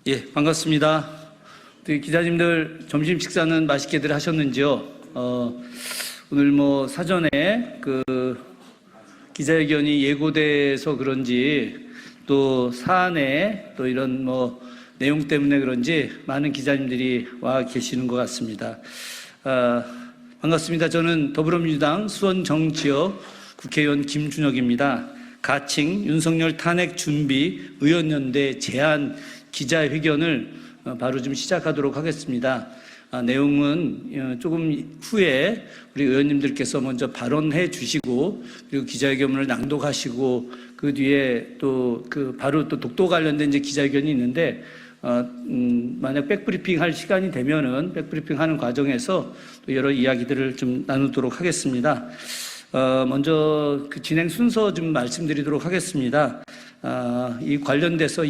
예, 반갑습니다. 기자님들 점심 식사는 맛있게들 하셨는지요? 오늘 뭐 사전에 기자회견이 예고돼서 그런지 또 사안에 또 이런 뭐 내용 때문에 그런지 많은 기자님들이 와 계시는 것 같습니다. 반갑습니다. 저는 더불어민주당 수원정지역 국회의원 김준혁입니다. 가칭 윤석열 탄핵 준비 의원연대 제안 기자회견을 바로 좀 시작하도록 하겠습니다. 내용은 조금 후에 우리 의원님들께서 먼저 발언해 주시고 그리고 기자회견문을 낭독하시고 그 뒤에 또 바로 또 독도 관련된 이제 기자회견이 있는데 만약 백브리핑 할 시간이 되면은 백브리핑 하는 과정에서 또 여러 이야기들을 좀 나누도록 하겠습니다. 먼저 그 진행 순서 좀 말씀드리도록 하겠습니다. 이 관련돼서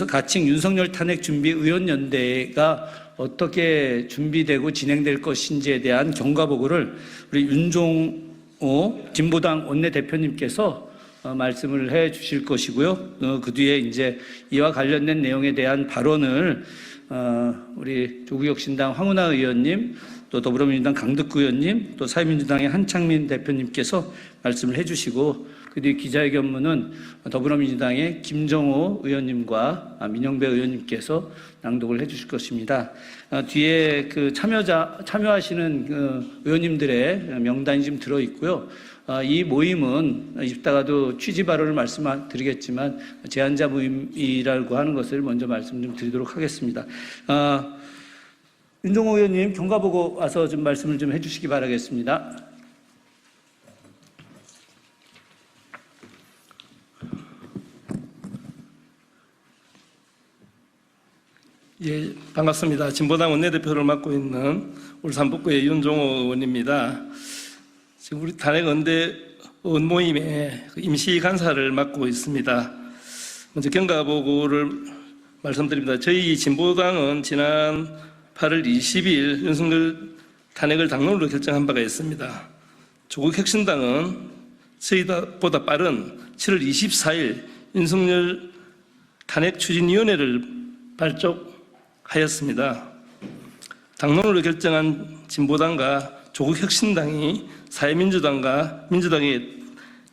가칭 윤석열 탄핵 준비 의원연대가 어떻게 준비되고 진행될 것인지에 대한 경과보고를 우리 윤종호 진보당 원내대표님께서 말씀을 해 주실 것이고요. 그 뒤에 이제 이와 관련된 내용에 대한 발언을 우리 조국혁신당 황운하 의원님, 또 더불어민주당 강덕구 의원님, 또 사회민주당의 한창민 대표님께서 말씀을 해 주시고 그 뒤에 기자회견문은 더불어민주당의 김정호 의원님과 민영배 의원님께서 낭독을 해 주실 것입니다. 뒤에 참여하시는 의원님들의 명단이 지금 들어 있고요. 이 모임은 이따가도 취지 발언을 말씀드리겠지만 제안자 모임이라고 하는 것을 먼저 말씀 좀 드리도록 하겠습니다. 윤종호 의원님 경과보고 와서 좀 말씀을 좀 해주시기 바라겠습니다. 예, 반갑습니다. 진보당 원내대표를 맡고 있는 울산북구의 윤종호 의원입니다. 지금 우리 탄핵연대 의원 모임의 임시 간사를 맡고 있습니다. 먼저 경과보고를 말씀드립니다. 저희 진보당은 지난 8월 20일 윤석열 탄핵을 당론으로 결정한 바가 있습니다. 조국혁신당은 저희보다 빠른 7월 24일 윤석열 탄핵추진위원회를 발족하였습니다. 당론으로 결정한 진보당과 조국혁신당이 사회민주당과 민주당의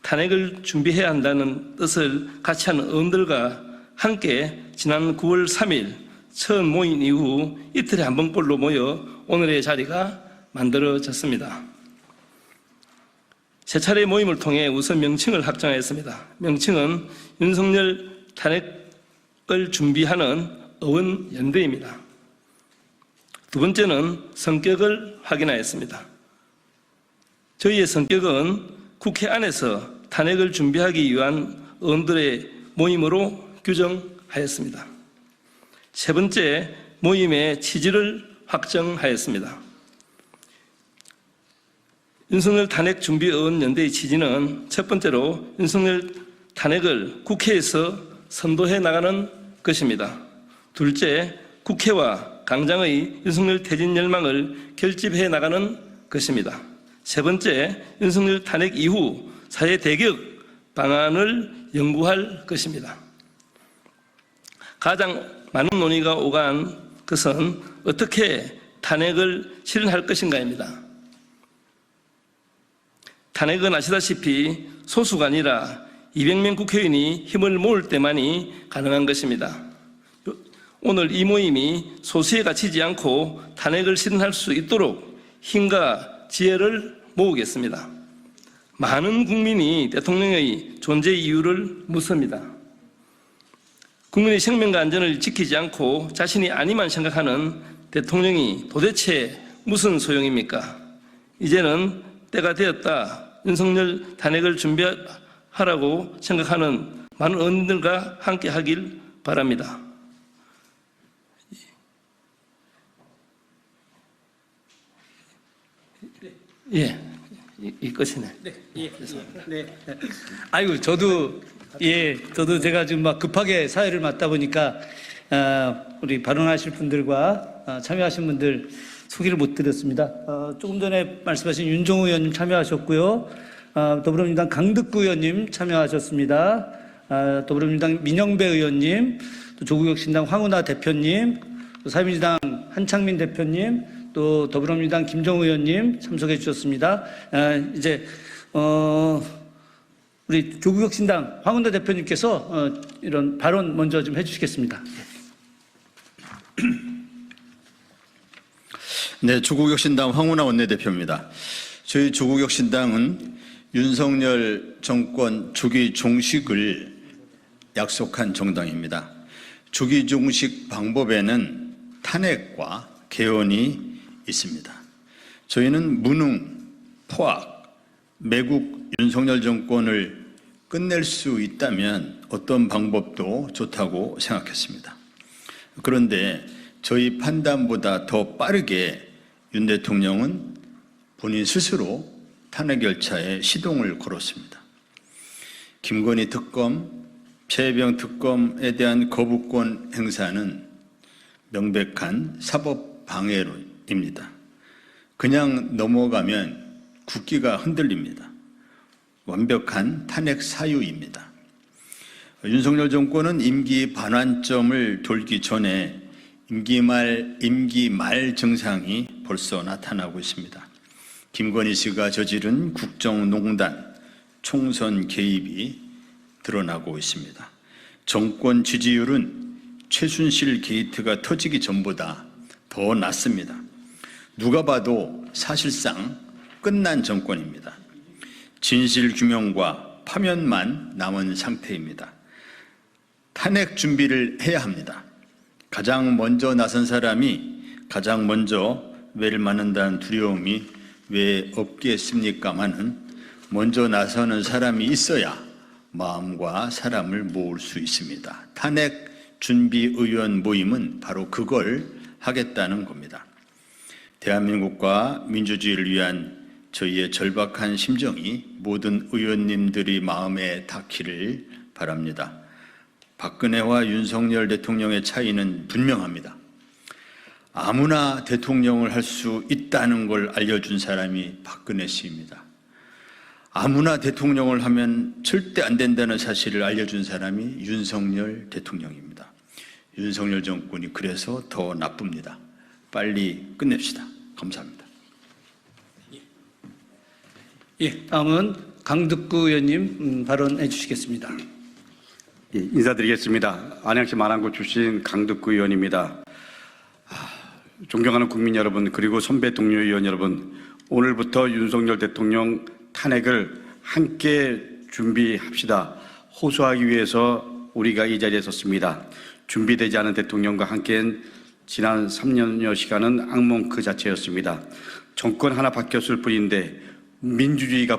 탄핵을 준비해야 한다는 뜻을 같이 하는 의원들과 함께 지난 9월 3일 처음 모인 이후 이틀에 한 번꼴로 모여 오늘의 자리가 만들어졌습니다. 세 차례 모임을 통해 우선 명칭을 확정하였습니다. 명칭은 윤석열 탄핵을 준비하는 의원연대입니다. 두 번째는 성격을 확인하였습니다. 저희의 성격은 국회 안에서 탄핵을 준비하기 위한 의원들의 모임으로 규정하였습니다. 세 번째, 모임의 취지를 확정하였습니다. 윤석열 탄핵 준비 의원연대의 취지는 첫 번째로 윤석열 탄핵을 국회에서 선도해 나가는 것입니다. 둘째, 국회와 당장의 윤석열 퇴진 열망을 결집해 나가는 것입니다. 세 번째, 윤석열 탄핵 이후 사회 대격 방안을 연구할 것입니다. 가장 많은 논의가 오간 것은 어떻게 탄핵을 실현할 것인가입니다. 탄핵은 아시다시피 소수가 아니라 200명 국회의원이 힘을 모을 때만이 가능한 것입니다. 오늘 이 모임이 소수에 갇히지 않고 탄핵을 실현할 수 있도록 힘과 지혜를 모으겠습니다. 많은 국민이 대통령의 존재 이유를 묻습니다. 국민의 생명과 안전을 지키지 않고 자신이 아니만 생각하는 대통령이 도대체 무슨 소용입니까? 이제는 때가 되었다. 윤석열 탄핵을 준비하라고 생각하는 많은 의원들과 함께 하길 바랍니다. 예, 이 끝이네. 네, 예, 네. 아이고, 저도 제가 지금 막 급하게 사회를 맡다 보니까 우리 발언하실 분들과 참여하신 분들 소개를 못 드렸습니다. 조금 전에 말씀하신 윤종호 의원님 참여하셨고요. 더불어민주당 강득구 의원님 참여하셨습니다. 더불어민주당 민영배 의원님, 또 조국혁신당 황운하 대표님, 또 사회민주당 한창민 대표님, 또 더불어민주당 김정우 의원님 참석해 주셨습니다. 이제 우리 조국혁신당 황운하 대표님께서 이런 발언 먼저 좀 해주시겠습니다. 네, 조국혁신당 황운하 원내대표입니다. 저희 조국혁신당은 윤석열 정권 조기 종식을 약속한 정당입니다. 조기 종식 방법에는 탄핵과 개헌이 있습니다. 저희는 무능, 포악, 매국 윤석열 정권을 끝낼 수 있다면 어떤 방법도 좋다고 생각했습니다. 그런데 저희 판단보다 더 빠르게 윤 대통령은 본인 스스로 탄핵 절차에 시동을 걸었습니다. 김건희 특검, 최혜병 특검에 대한 거부권 행사는 명백한 사법 방해입니다. 그냥 넘어가면 국기가 흔들립니다. 완벽한 탄핵 사유입니다. 윤석열 정권은 임기 반환점을 돌기 전에 임기 말 증상이 벌써 나타나고 있습니다. 김건희 씨가 저지른 국정농단, 총선 개입이 드러나고 있습니다. 정권 지지율은 최순실 게이트가 터지기 전보다 더 낮습니다. 누가 봐도 사실상 끝난 정권입니다. 진실 규명과 파면만 남은 상태입니다. 탄핵 준비를 해야 합니다. 가장 먼저 나선 사람이 가장 먼저 매를 맞는다는 두려움이 왜 없겠습니까마는 먼저 나서는 사람이 있어야 마음과 사람을 모을 수 있습니다. 탄핵 준비 의원 모임은 바로 그걸 하겠다는 겁니다. 대한민국과 민주주의를 위한 저희의 절박한 심정이 모든 의원님들이 마음에 닿기를 바랍니다. 박근혜와 윤석열 대통령의 차이는 분명합니다. 아무나 대통령을 할 수 있다는 걸 알려준 사람이 박근혜 씨입니다. 아무나 대통령을 하면 절대 안 된다는 사실을 알려준 사람이 윤석열 대통령입니다. 윤석열 정권이 그래서 더 나쁩니다. 빨리 끝냅시다. 감사합니다. 예, 다음은 강득구 의원님 발언해 주시겠습니다. 예, 인사드리겠습니다. 안양시 마랑구 출신 강득구 의원입니다. 존경하는 국민 여러분, 그리고 선배 동료 의원 여러분, 오늘부터 윤석열 대통령 탄핵을 함께 준비합시다. 호소하기 위해서 우리가 이 자리에 섰습니다. 준비되지 않은 대통령과 함께한 지난 3년여 시간은 악몽 그 자체였습니다. 정권 하나 바뀌었을 뿐인데 민주주의가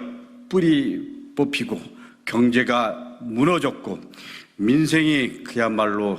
뿌리 뽑히고 경제가 무너졌고 민생이 그야말로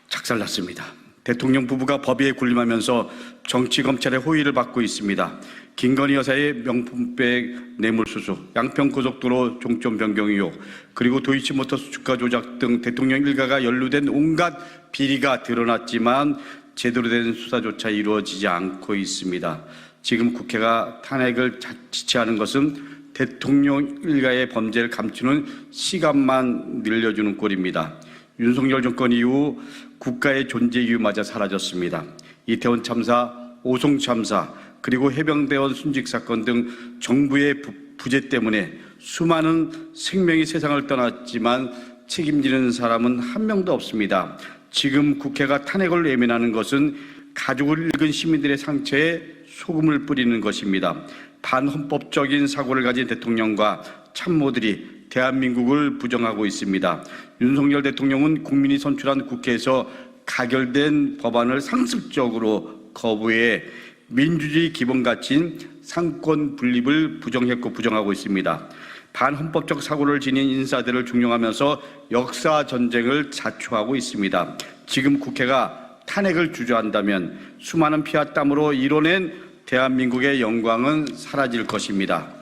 작살났습니다. 대통령 부부가 법위에 군림하면서 정치 검찰의 호의를 받고 있습니다. 김건희 여사의 명품백 뇌물수수, 양평고속도로 종점 변경 의혹, 그리고 도이치모터스 주가 조작 등 대통령 일가가 연루된 온갖 비리가 드러났지만 제대로 된 수사조차 이루어지지 않고 있습니다. 지금 국회가 탄핵을 지체하는 것은 대통령 일가의 범죄를 감추는 시간만 늘려주는 꼴입니다. 윤석열 정권 이후 국가의 존재 이유마저 사라졌습니다. 이태원 참사, 오송 참사, 그리고 해병대원 순직 사건 등 정부의 부재 때문에 수많은 생명이 세상을 떠났지만 책임지는 사람은 한 명도 없습니다. 지금 국회가 탄핵을 외면하는 것은 가족을 잃은 시민들의 상처에 소금을 뿌리는 것입니다. 반헌법적인 사고를 가진 대통령과 참모들이 대한민국을 부정하고 있습니다. 윤석열 대통령은 국민이 선출한 국회에서 가결된 법안을 상습적으로 거부해 민주주의 기본가치인 상권 분립을 부정했고 부정하고 있습니다. 반헌법적 사고를 지닌 인사들을 중용하면서 역사 전쟁을 자초하고 있습니다. 지금 국회가 탄핵을 주저한다면 수많은 피와 땀으로 이뤄낸 대한민국의 영광은 사라질 것입니다.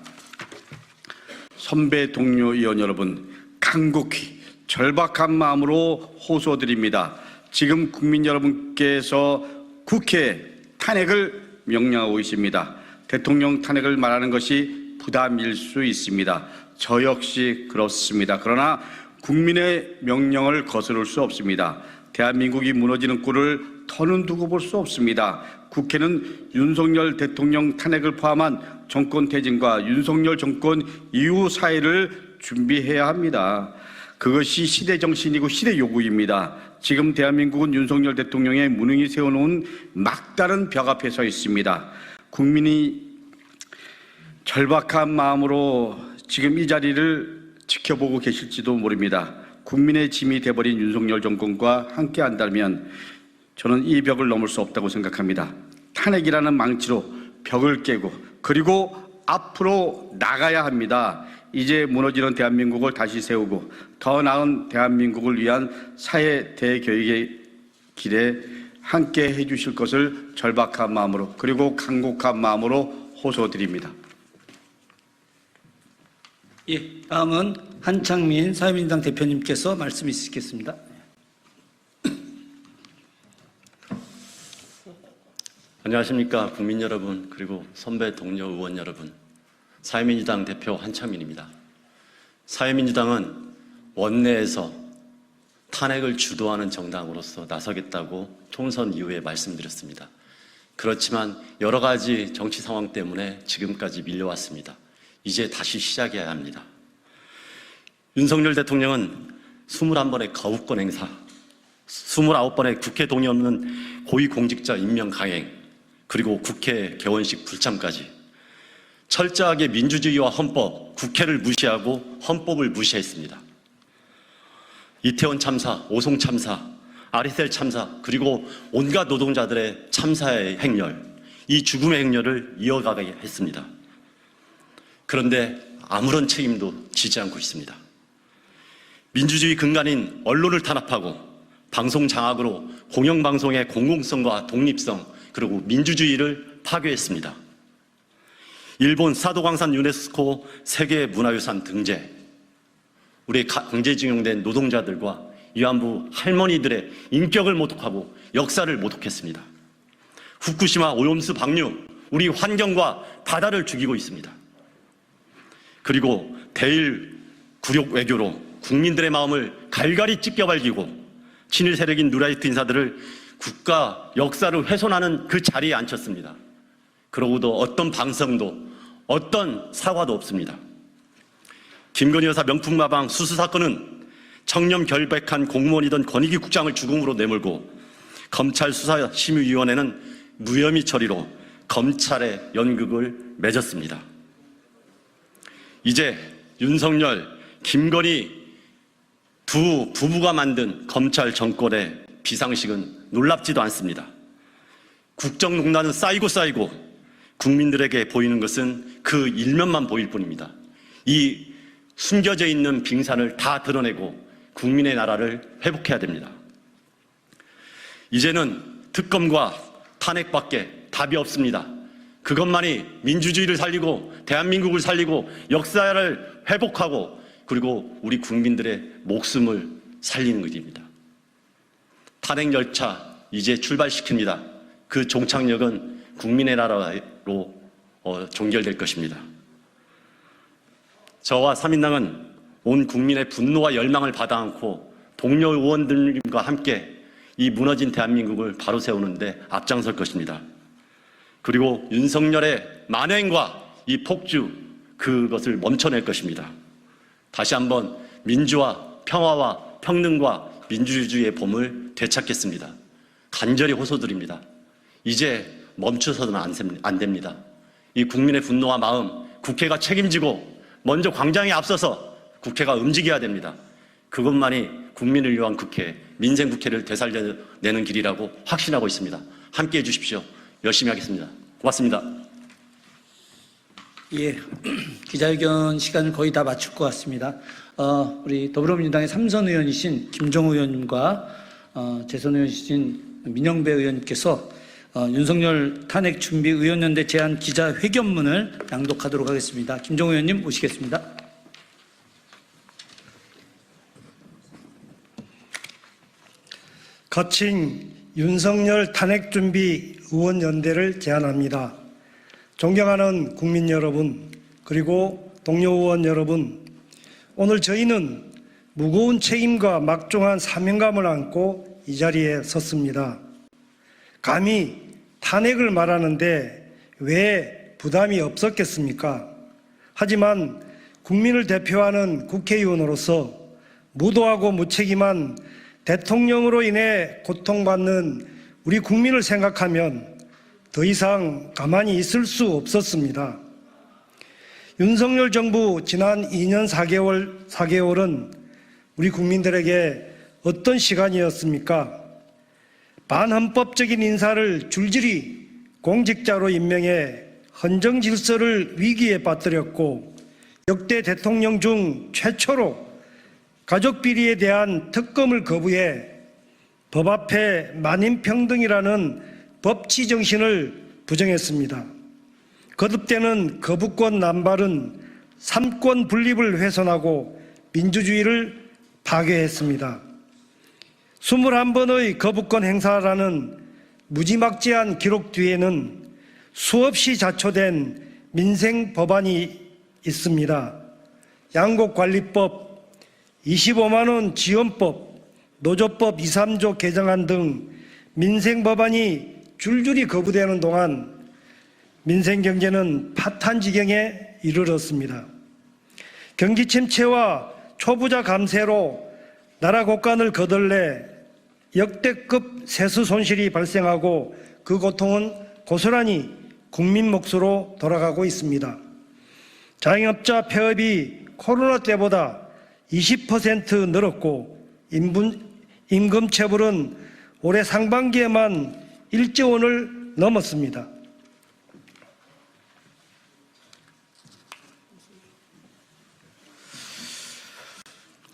선배 동료 의원 여러분, 간곡히 절박한 마음으로 호소드립니다. 지금 국민 여러분께서 국회 탄핵을 명령하고 있습니다. 대통령 탄핵을 말하는 것이 부담일 수 있습니다. 저 역시 그렇습니다. 그러나 국민의 명령을 거스를 수 없습니다. 대한민국이 무너지는 꼴을 더는 두고 볼 수 없습니다. 국회는 윤석열 대통령 탄핵을 포함한 정권 퇴진과 윤석열 정권 이후 사회를 준비해야 합니다. 그것이 시대 정신이고 시대 요구입니다. 지금 대한민국은 윤석열 대통령의 무능히 세워놓은 막다른 벽 앞에 서 있습니다. 국민이 절박한 마음으로 지금 이 자리를 지켜보고 계실지도 모릅니다. 국민의 짐이 돼버린 윤석열 정권과 함께한다면 저는 이 벽을 넘을 수 없다고 생각합니다. 탄핵이라는 망치로 벽을 깨고 그리고 앞으로 나가야 합니다. 이제 무너지는 대한민국을 다시 세우고 더 나은 대한민국을 위한 사회 대개혁의 길에 함께 해주실 것을 절박한 마음으로 그리고 간곡한 마음으로 호소드립니다. 예, 다음은 한창민 사회민주당 대표님께서 말씀 있으시겠습니다. 안녕하십니까 국민 여러분, 그리고 선배 동료 의원 여러분. 사회민주당 대표 한창민입니다. 사회민주당은 원내에서 탄핵을 주도하는 정당으로서 나서겠다고 총선 이후에 말씀드렸습니다. 그렇지만 여러 가지 정치 상황 때문에 지금까지 밀려왔습니다. 이제 다시 시작해야 합니다. 윤석열 대통령은 21번의 거부권 행사, 29번의 국회 동의 없는 고위공직자 임명 강행, 그리고 국회 개원식 불참까지 철저하게 민주주의와 헌법, 국회를 무시하고 헌법을 무시했습니다. 이태원 참사, 오송 참사, 아리셀 참사, 그리고 온갖 노동자들의 참사의 행렬, 이 죽음의 행렬을 이어가게 했습니다. 그런데 아무런 책임도 지지 않고 있습니다. 민주주의 근간인 언론을 탄압하고 방송 장악으로 공영방송의 공공성과 독립성, 그리고 민주주의를 파괴했습니다. 일본 사도광산 유네스코 세계문화유산 등재, 우리 강제징용된 노동자들과 위안부 할머니들의 인격을 모독하고 역사를 모독했습니다. 후쿠시마 오염수 방류, 우리 환경과 바다를 죽이고 있습니다. 그리고 대일 굴욕 외교로 국민들의 마음을 갈갈이 찢겨발기고 친일 세력인 누라이트 인사들을 국가 역사를 훼손하는 그 자리에 앉혔습니다. 그러고도 어떤 방성도 어떤 사과도 없습니다. 김건희 여사 명품가방 수수 사건은 청렴 결백한 공무원이던 권익위 국장을 죽음으로 내몰고 검찰 수사심의위원회는 무혐의 처리로 검찰의 연극을 맺었습니다. 이제 윤석열, 김건희 두 부부가 만든 검찰 정권의 비상식은 놀랍지도 않습니다. 국정농단은 쌓이고 국민들에게 보이는 것은 그 일면만 보일 뿐입니다. 이 숨겨져 있는 빙산을 다 드러내고 국민의 나라를 회복해야 됩니다. 이제는 특검과 탄핵밖에 답이 없습니다. 그것만이 민주주의를 살리고 대한민국을 살리고 역사를 회복하고 그리고 우리 국민들의 목숨을 살리는 것입니다. 탄핵 열차 이제 출발시킵니다. 그 종착역은 국민의 나라로 종결될 것입니다. 저와 사민당은 온 국민의 분노와 열망을 받아 안고 동료 의원들과 함께 이 무너진 대한민국을 바로 세우는데 앞장설 것입니다. 그리고 윤석열의 만행과 이 폭주, 그것을 멈춰낼 것입니다. 다시 한번 민주화, 평화와 평등과 민주주의의 봄을 되찾겠습니다. 간절히 호소드립니다. 이제 멈춰서는 안 됩니다. 이 국민의 분노와 마음, 국회가 책임지고 먼저 광장에 앞서서 국회가 움직여야 됩니다. 그것만이 국민을 위한 국회, 민생 국회를 되살려내는 길이라고 확신하고 있습니다. 함께해 주십시오. 열심히 하겠습니다. 고맙습니다. 예, 기자회견 시간을 거의 다 마칠 것 같습니다. 우리 더불어민주당의 삼선 의원이신 김종우 의원님과 재선 의원이신 민영배 의원님께서 윤석열 탄핵 준비 의원연대 제안 기자회견문을 낭독하도록 하겠습니다. 김종우 의원님 모시겠습니다. 거친 윤석열 탄핵 준비 의원연대를 제안합니다. 존경하는 국민 여러분, 그리고 동료 의원 여러분, 오늘 저희는 무거운 책임과 막중한 사명감을 안고 이 자리에 섰습니다. 감히 탄핵을 말하는데 왜 부담이 없었겠습니까? 하지만 국민을 대표하는 국회의원으로서 무도하고 무책임한 대통령으로 인해 고통받는 우리 국민을 생각하면 더 이상 가만히 있을 수 없었습니다. 윤석열 정부 지난 2년 4개월은 우리 국민들에게 어떤 시간이었습니까? 반헌법적인 인사를 줄줄이 공직자로 임명해 헌정 질서를 위기에 빠뜨렸고 역대 대통령 중 최초로 가족 비리에 대한 특검을 거부해 법 앞에 만인평등이라는 법치 정신을 부정했습니다. 거듭되는 거부권 남발은 삼권 분립을 훼손하고 민주주의를 파괴했습니다. 21번의 거부권 행사라는 무지막지한 기록 뒤에는 수없이 자초된 민생 법안이 있습니다. 양곡관리법, 25만 원 지원법, 노조법 2, 3조 개정안 등 민생 법안이 줄줄이 거부되는 동안 민생 경제는 파탄 지경에 이르렀습니다. 경기 침체와 초부자 감세로 나라 곳간을 거덜내 역대급 세수 손실이 발생하고 그 고통은 고스란히 국민 몫으로 돌아가고 있습니다. 자영업자 폐업이 코로나 때보다 20% 늘었고 임금 체불은 올해 상반기에만 1조 원을 넘었습니다.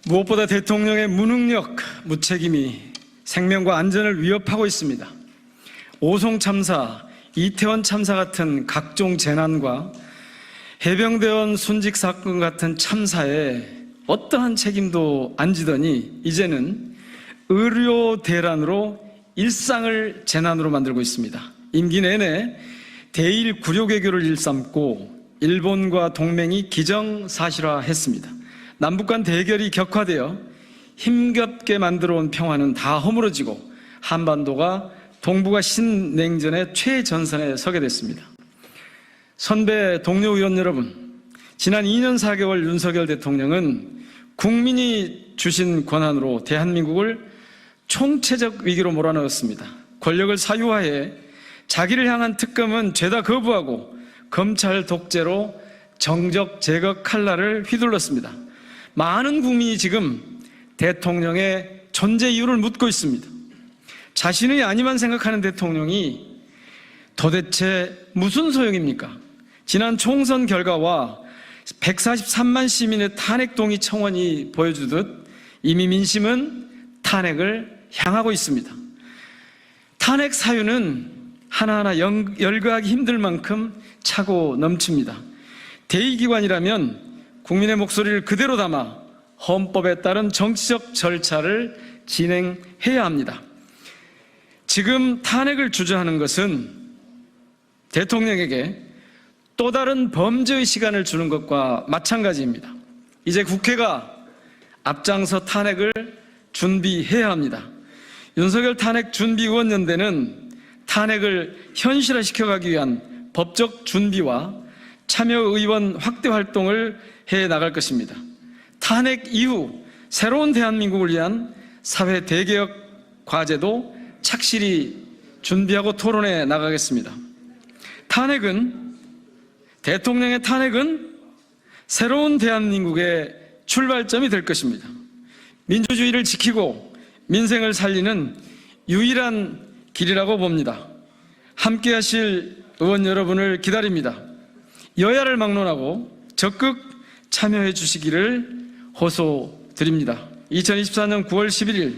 무엇보다 대통령의 무능력, 무책임이 생명과 안전을 위협하고 있습니다. 오송 참사, 이태원 참사 같은 각종 재난과 해병대원 순직 사건 같은 참사에 어떠한 책임도 안 지더니 이제는 의료 대란으로 일상을 재난으로 만들고 있습니다. 임기 내내 대일 구력외교를 일삼고 일본과 동맹이 기정사실화했습니다. 남북 간 대결이 격화되어 힘겹게 만들어온 평화는 다 허물어지고 한반도가 동북아 신냉전의 최전선에 서게 됐습니다. 선배 동료 의원 여러분, 지난 2년 4개월 윤석열 대통령은 국민이 주신 권한으로 대한민국을 총체적 위기로 몰아넣었습니다. 권력을 사유화해 자기를 향한 특검은 죄다 거부하고 검찰 독재로 정적 제거 칼날을 휘둘렀습니다. 많은 국민이 지금 대통령의 존재 이유를 묻고 있습니다. 자신의 아니만 생각하는 대통령이 도대체 무슨 소용입니까? 지난 총선 결과와 143만 시민의 탄핵 동의 청원이 보여주듯 이미 민심은 탄핵을 향하고 있습니다. 탄핵 사유는 하나하나 열거하기 힘들 만큼 차고 넘칩니다. 대의기관이라면 국민의 목소리를 그대로 담아 헌법에 따른 정치적 절차를 진행해야 합니다. 지금 탄핵을 주저하는 것은 대통령에게 또 다른 범죄의 시간을 주는 것과 마찬가지입니다. 이제 국회가 앞장서 탄핵을 준비해야 합니다. 윤석열 탄핵준비의원연대는 탄핵을 현실화시켜가기 위한 법적 준비와 참여의원 확대 활동을 해 나갈 것입니다. 탄핵 이후 새로운 대한민국을 위한 사회 대개혁 과제도 착실히 준비하고 토론해 나가겠습니다. 대통령의 탄핵은 새로운 대한민국의 출발점이 될 것입니다. 민주주의를 지키고 민생을 살리는 유일한 길이라고 봅니다. 함께 하실 의원 여러분을 기다립니다. 여야를 막론하고 적극 참여해 주시기를 호소드립니다. 2024년 9월 11일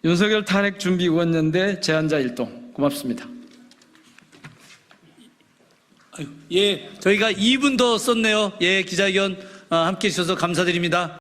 윤석열 탄핵준비의원연대 제안자 일동 고맙습니다. 예, 저희가 2분 더 썼네요. 예, 기자회견 함께 해주셔서 감사드립니다.